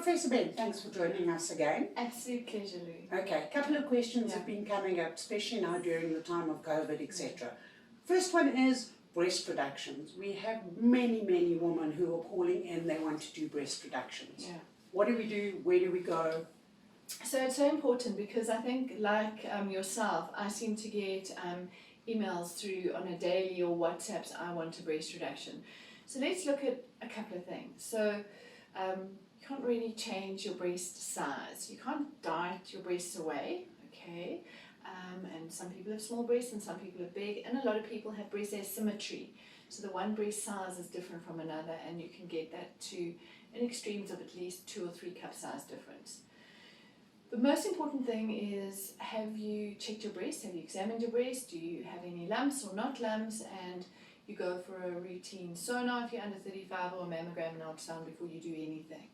Professor Ben, thanks for joining us again. Absolute pleasure, Lou. Okay, a couple of questions have been coming up, especially now during the time of COVID, etc. First one is breast reductions. We have many women who are calling in, they want to do breast reductions. Yeah. What do we do? Where do we go? So it's so important because I think, like yourself, I seem to get emails through on a daily or WhatsApps, I want a breast reduction. So let's look at a couple of things. So you can't really change your breast size. You can't diet your breasts away, okay? And some people have small breasts and some people have big, and a lot of people have breast asymmetry. So the one breast size is different from another, and you can get that to an extremes of at least 2 or 3 cup size difference. The most important thing is, have you checked your breast? Have you examined your breast? Do you have any lumps or not lumps? And you go for a routine sonar if you're under 35 or a mammogram and ultrasound before you do anything.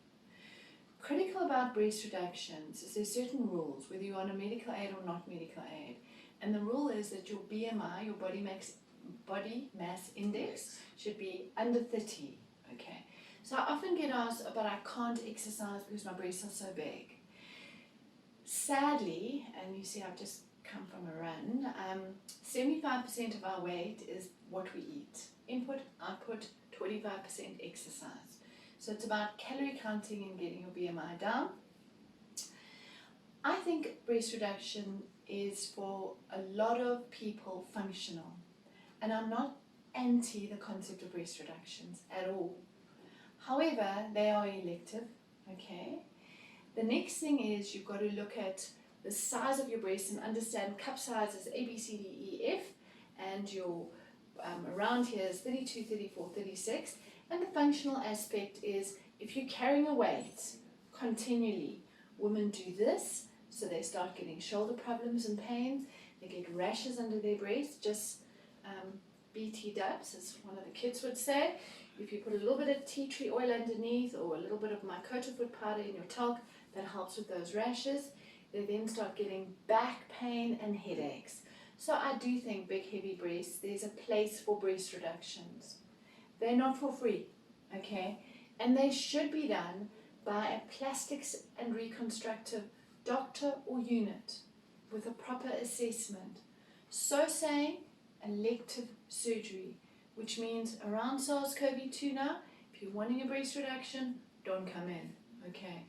Critical about breast reductions is there's certain rules, whether you're on a medical aid or not medical aid. And the rule is that your BMI, your body mass index, should be under 30. Okay. So I often get asked, but I can't exercise because my breasts are so big. Sadly, and you see I've just come from a run, 75% of our weight is what we eat. Input, output, 25% exercise. So it's about calorie counting and getting your BMI down. I think breast reduction is for a lot of people functional. And I'm not anti the concept of breast reductions at all. However, they are elective, okay? The next thing is you've got to look at the size of your breast and understand cup sizes A, B, C, D, E, F, and your around here is 32, 34, 36. And the functional aspect is if you're carrying a weight continually, women do this, so they start getting shoulder problems and pains, they get rashes under their breasts, just BT dubs, as one of the kids would say. If you put a little bit of tea tree oil underneath or a little bit of mycota foot powder in your talc, that helps with those rashes. They then start getting back pain and headaches. So I do think big heavy breasts, there's a place for breast reductions. They're not for free, okay? And they should be done by a plastics and reconstructive doctor or unit with a proper assessment. So saying, elective surgery, which means around SARS-CoV-2 now, if you're wanting a breast reduction, don't come in, okay?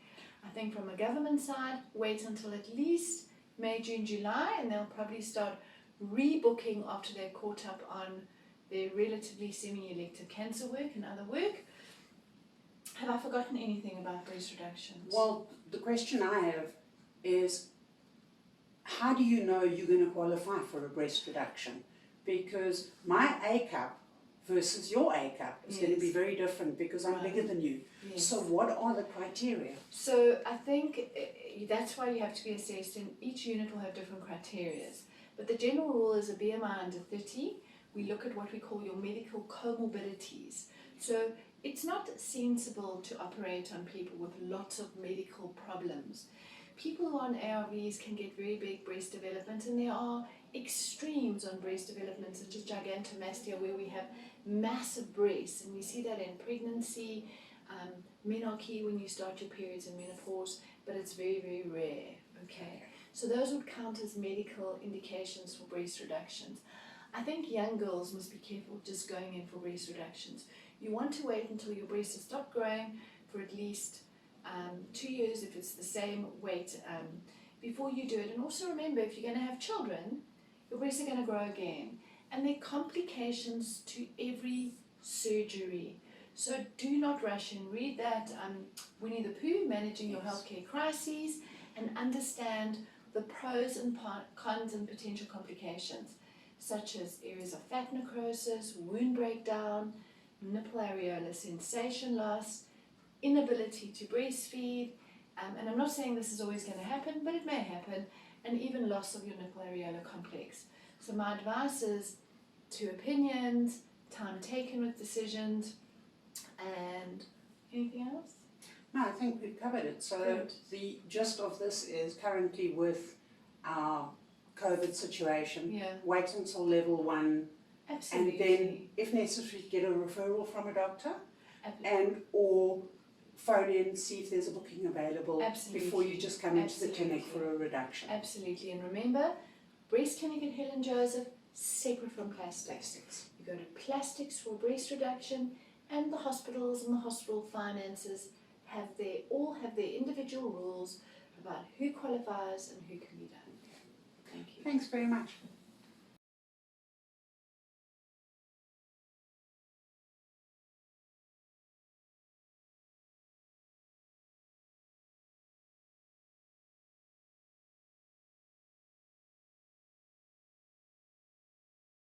I think from a government side, wait until at least May, June, July, and they'll probably start rebooking after they're caught up on their relatively semi-elective cancer work and other work. Have I forgotten anything about breast reductions? Well, the question I have is, how do you know you're going to qualify for a breast reduction? Because my A cup versus your A cup is going to be very different because I'm bigger than you. Yes. So what are the criteria? So I think that's why you have to be assessed, and each unit will have different criteria. But the general rule is a BMI under 30. We look at what we call your medical comorbidities. So it's not sensible to operate on people with lots of medical problems. People who are on ARVs can get very big breast development, and there are extremes on breast development such as gigantomastia, where we have massive breasts, and we see that in pregnancy, menarche when you start your periods, and menopause, but it's very rare, okay? So those would count as medical indications for breast reductions. I think young girls must be careful just going in for breast reductions. You want to wait until your breasts have stopped growing for at least 2 years if it's the same weight before you do it. And also remember, if you're going to have children, your breasts are going to grow again. And there are complications to every surgery. So do not rush in. Read that Winnie the Pooh, Managing Your Healthcare Crises, and understand the pros and cons and potential complications, such as areas of fat necrosis, wound breakdown, nipple areola sensation loss, inability to breastfeed, and I'm not saying this is always going to happen, but it may happen, and even loss of your nipple areola complex. So my advice is 2 opinions, time taken with decisions, and anything else? No, I think we've covered it. So Good. the gist of this is currently with our COVID situation, wait until level 1, Absolutely. and then if necessary get a referral from a doctor, Absolutely. and or phone in, see if there's a booking available Absolutely. before you just come into the clinic Absolutely. for a reduction. Absolutely, and remember, breast clinic at Helen Joseph, separate from plastics. You go to plastics for breast reduction, and the hospitals and the hospital finances all have their individual rules about who qualifies and who can be done. Thank you. Thanks very much.